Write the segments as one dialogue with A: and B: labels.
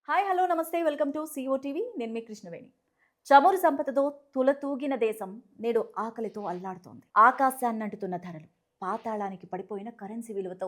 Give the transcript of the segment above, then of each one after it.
A: Hi hello నమస్తే welcome to CO TV. నేను మీ కృష్ణవేణి. చమురు సంపదతో తులతూగిన దేశం నేడు ఆకలితో అల్లాడుతోంది. ఆకాశాన్నంటుతున్న ధరలు, పాతాళానికి పడిపోయిన కరెన్సీ విలువతో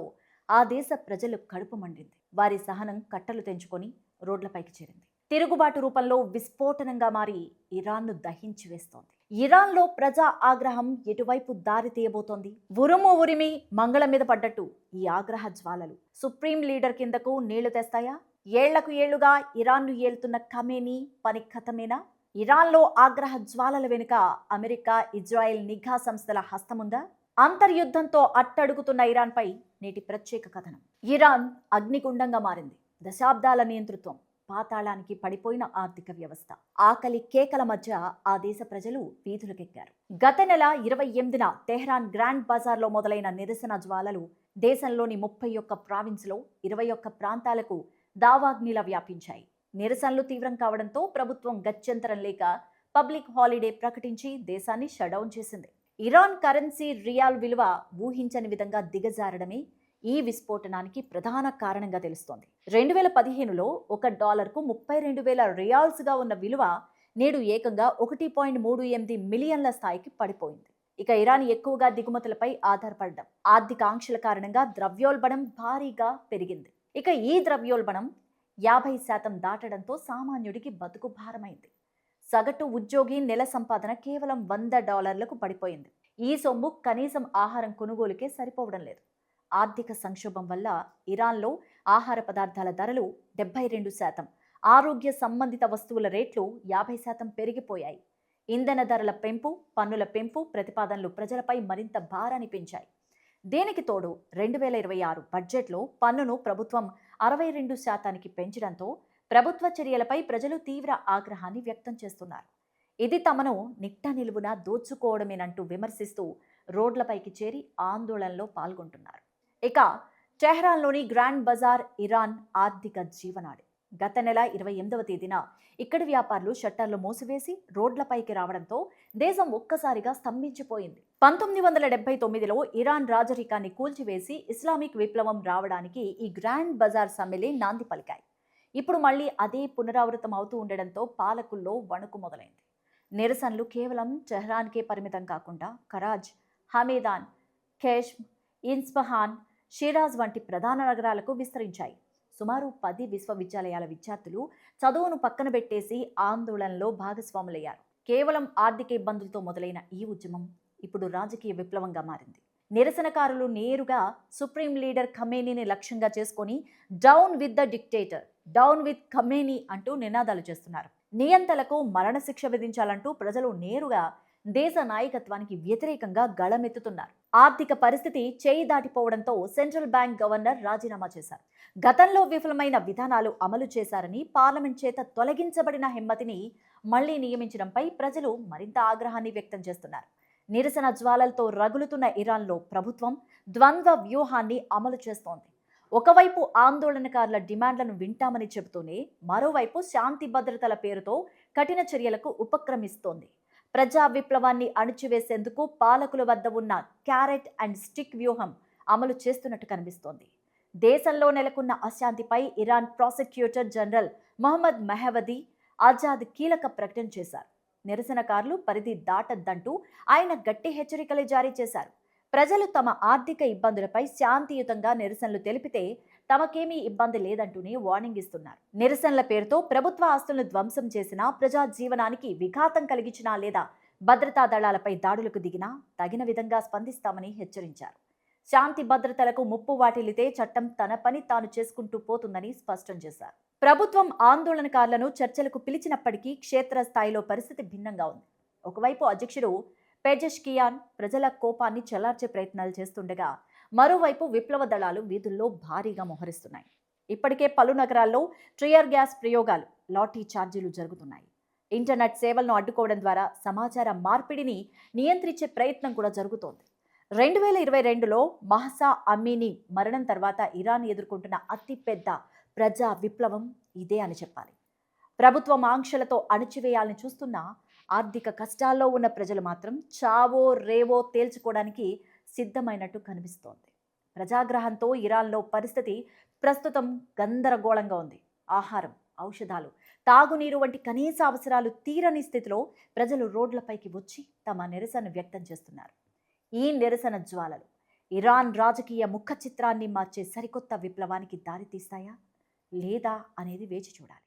A: ఆ దేశ ప్రజలు కడుపు మండింది. వారి సహనం కట్టలు తెంచుకొని రోడ్లపైకి చేరింది. తిరుగుబాటు రూపంలో విస్ఫోటనంగా మారి ఇరాన్ను దహించి వేస్తోంది. ఇరాన్లో ప్రజా ఆగ్రహం ఎటువైపు దారి తీయబోతోంది? ఉరుము ఉరిమి మంగళం మీద పడ్డట్టు ఈ ఆగ్రహ జ్వాలలు సుప్రీం లీడర్ కిందకు నీళ్లు తెస్తాయా? ఏళ్లకు ఏళ్లుగా ఇరాన్ను ఏలుతున్న ఖమేనీ పని ఖతమేనా? ఇరాన్లో ఆగ్రహ జ్వాలల వెనుక అమెరికా, ఇజ్రాయెల్ నిఘా సంస్థల హస్తముందా? అంతర్యుద్ధంతో అట్టడుగుతున్న ఇరాన్పై నేటి ప్రత్యేక కథనం. ఇరాన్ అగ్నిగుండంగా మారింది. దశాబ్దాల నియంతృత్వం, పాతాళానికి పడిపోయిన ఆర్థిక వ్యవస్థ, ఆకలి కేకల మధ్య ఆ దేశ ప్రజలు వీధులకెక్కారు. గత నెల 28న తెహ్రాన్ గ్రాండ్ బజార్లో మొదలైన నిరసన జ్వాలలు దేశంలోని 31 ప్రావిన్స్లో 21 ప్రాంతాలకు దావాగ్నిలా వ్యాపించాయి. నిరసనలు తీవ్రం కావడంతో ప్రభుత్వం గత్యంతరం లేక పబ్లిక్ హాలిడే ప్రకటించి దేశాన్ని షట్డౌన్ చేసింది. ఇరాన్ కరెన్సీ రియాల్ విలువ ఊహించని విధంగా దిగజారడమే ఈ విస్ఫోటనానికి ప్రధాన కారణంగా తెలుస్తోంది. 2015లో $1కు 32,000 రియాల్స్గా ఉన్న విలువ నేడు ఏకంగా 1.38 మిలియన్ల స్థాయికి పడిపోయింది. ఇక ఇరాన్ ఎక్కువగా దిగుమతులపై ఆధారపడడం, ఆర్థిక ఆంక్షల కారణంగా ద్రవ్యోల్బణం భారీగా పెరిగింది. ఇక ఈ ద్రవ్యోల్బణం 50% దాటడంతో సామాన్యుడికి బతుకు భారమైంది. సగటు ఉద్యోగి నెల సంపాదన కేవలం $100లకు పడిపోయింది. ఈ సొమ్ము కనీసం ఆహారం కొనుగోలుకే సరిపోవడం లేదు. ఆర్థిక సంక్షోభం వల్ల ఇరాన్లో ఆహార పదార్థాల ధరలు 72%, ఆరోగ్య సంబంధిత వస్తువుల రేట్లు 50% పెరిగిపోయాయి. ఇంధన ధరల పెంపు, పన్నుల పెంపు ప్రతిపాదనలు ప్రజలపై మరింత భారాన్ని పెంచాయి. దీనికి తోడు 2026 బడ్జెట్లో పన్నును ప్రభుత్వం 62%కి పెంచడంతో ప్రభుత్వ చర్యలపై ప్రజలు తీవ్ర ఆగ్రహాన్ని వ్యక్తం చేస్తున్నారు. ఇది తమను నిట్ట నిలువున దోచుకోవడమేనంటూ విమర్శిస్తూ రోడ్లపైకి చేరి ఆందోళనలో పాల్గొంటున్నారు. ఇక టెహ్రాన్లోని గ్రాండ్ బజార్ ఇరాన్ ఆర్థిక జీవనాడి. గత నెల 28వ తేదీన ఇక్కడి వ్యాపారులు షట్టర్లు మూసివేసి రోడ్లపైకి రావడంతో దేశం ఒక్కసారిగా స్తంభించిపోయింది. 1979లో ఇరాన్ రాజరికాన్ని కూల్చివేసి ఇస్లామిక్ విప్లవం రావడానికి ఈ గ్రాండ్ బజార్ సమ్మెలే నాంది పలికాయి. ఇప్పుడు మళ్ళీ అదే పునరావృతం అవుతూ ఉండడంతో పాలకుల్లో వణుకు మొదలైంది. నిరసనలు కేవలం టెహ్రాన్కే పరిమితం కాకుండా కరాజ్, హమేదాన్, ఖేష్మ్, ఇస్ఫహాన్, షిరాజ్ వంటి ప్రధాన నగరాలకు విస్తరించాయి. సుమారు 10 విశ్వవిద్యాలయాల విద్యార్థులు చదువును పక్కన పెట్టేసి ఆందోళనలో భాగస్వాములయ్యారు. కేవలం ఆర్థిక ఇబ్బందులతో మొదలైన ఈ ఉద్యమం ఇప్పుడు రాజకీయ విప్లవంగా మారింది. నిరసనకారులు నేరుగా సుప్రీం లీడర్ ఖమేనీని లక్ష్యంగా చేసుకొని down with the dictator, down with Khamenei అంటూ నినాదాలు చేస్తున్నారు. నియంతలకు మరణశిక్ష విధించాలంటూ ప్రజలు నేరుగా దేశ నాయకత్వానికి వ్యతిరేకంగా గళమెత్తుతున్నారు. ఆర్థిక పరిస్థితి చేయి దాటిపోవడంతో సెంట్రల్ బ్యాంక్ గవర్నర్ రాజీనామా చేశారు. గతంలో విఫలమైన విధానాలు అమలు చేశారని పార్లమెంట్ చేత తొలగించబడిన హెమ్మతిని మళ్లీ నియమించడంపై ప్రజలు మరింత ఆగ్రహాన్ని వ్యక్తం చేస్తున్నారు. నిరసన జ్వాలలతో రగులుతున్న ఇరాన్లో ప్రభుత్వం ద్వంద్వ వ్యూహాన్ని అమలు చేస్తోంది. ఒకవైపు ఆందోళనకారుల డిమాండ్లను వింటామని చెబుతూనే మరోవైపు శాంతి భద్రతల పేరుతో కఠిన చర్యలకు ఉపక్రమిస్తోంది. ప్రజా విప్లవాన్ని అణిచివేసేందుకు పాలకుల వద్ద ఉన్న క్యారెట్ అండ్ స్టిక్ వ్యూహం అమలు చేస్తున్నట్టు కనిపిస్తోంది. దేశంలో నెలకొన్న అశాంతిపై Iran prosecutor general Mohammad Movahedi Azad కీలక ప్రకటన చేశారు. నిరసనకారులు పరిధి దాటద్దంటూ ఆయన గట్టి హెచ్చరికలు జారీ చేశారు. ప్రజలు తమ ఆర్థిక ఇబ్బందులపై శాంతియుతంగా నిరసనలు తెలిపితే తమకేమీ ఇబ్బంది లేదంటూనే వార్నింగ్ ఇస్తున్నారు. నిరసనల పేరుతో ప్రభుత్వ ఆస్తులను ధ్వంసం చేసినా, ప్రజా జీవనానికి విఘాతం కలిగించినా లేదా భద్రతా దళాలపై దాడులకు దిగినా తగిన విధంగా స్పందిస్తామని హెచ్చరించారు. శాంతి భద్రతలకు ముప్పు వాటిల్లితే చట్టం తన పని తాను చేసుకుంటూ పోతుందని స్పష్టం చేశారు. ప్రభుత్వం ఆందోళనకారులను చర్చలకు పిలిచినప్పటికీ క్షేత్రస్థాయిలో పరిస్థితి భిన్నంగా ఉంది. ఒకవైపు అధ్యక్షుడు పెజెష్కియాన్ ప్రజల కోపాన్ని చల్లార్చే ప్రయత్నాలు చేస్తుండగా, మరోవైపు విప్లవ దళాలు వీధుల్లో భారీగా మోహరిస్తున్నాయి. ఇప్పటికే పలు నగరాల్లో ట్రియర్ గ్యాస్ ప్రయోగాలు, లాఠీ చార్జీలు జరుగుతున్నాయి. ఇంటర్నెట్ సేవలను అడ్డుకోవడం ద్వారా సమాచార మార్పిడిని నియంత్రించే ప్రయత్నం కూడా జరుగుతోంది. 2022లో మహ్సా అమీనీ మరణం తర్వాత ఇరాన్ ఎదుర్కొంటున్న అతిపెద్ద ప్రజా విప్లవం ఇదే అని చెప్పాలి. ప్రభుత్వం ఆంక్షలతో అణిచివేయాలని చూస్తున్నా ఆర్థిక కష్టాల్లో ఉన్న ప్రజలు మాత్రం చావో రేవో తేల్చుకోవడానికి సిద్ధమైనట్టు కనిపిస్తోంది. ప్రజాగ్రహంతో ఇరాన్లో పరిస్థితి ప్రస్తుతం గందరగోళంగా ఉంది. ఆహారం, ఔషధాలు, తాగునీరు వంటి కనీస అవసరాలు తీరని స్థితిలో ప్రజలు రోడ్లపైకి వచ్చి తమ నిరసన వ్యక్తం చేస్తున్నారు. ఈ నిరసన జ్వాలలు ఇరాన్ రాజకీయ ముఖ చిత్రాన్ని మార్చే సరికొత్త విప్లవానికి దారితీస్తాయా లేదా అనేది వేచి చూడాలి.